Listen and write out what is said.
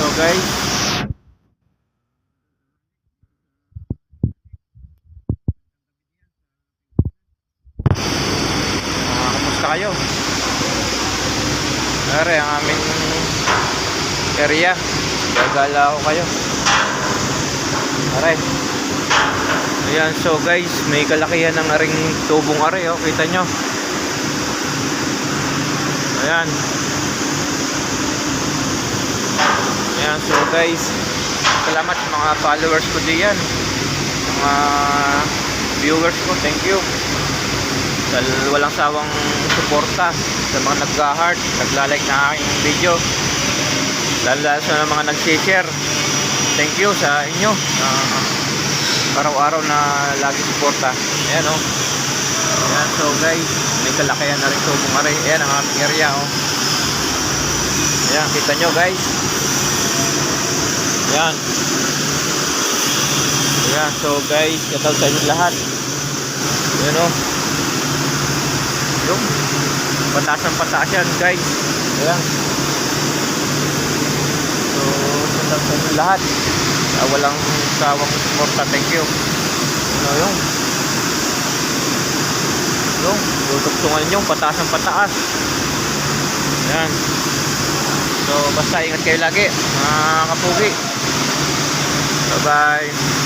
So guys, kumusta kayo? Are ang aming area. Gagala ako kayo. Are. Ayan, so guys, may kalakihan ng aring tubong are, oh, kita nyo. Ayan. Ayan, so guys, salamat sa mga followers ko diyan, mga viewers ko, thank you. Dahil walang sawang suporta sa mga nag-heart, nagla-like na aking video, lalo sa mga nag-share. Thank you sa inyo, araw-araw na lagi suporta. Ayan, oh. Ayan, so guys, may kalakihan na rin tubong are. Ayan ang aming area, oh. Ayan, kita nyo guys. Ayan. Ayan, so guys, shoutout sa inyo lahat. Ayan, oh. Yung pataas ng pataas yan guys. Ayan. So shoutout sa inyo lahat. Walang sawang suporta, thank you. Ano yung tutugtungan yung pataas ng pataas. Ayan. So basta ingat kayo lagi mga kapugi. Bye bye.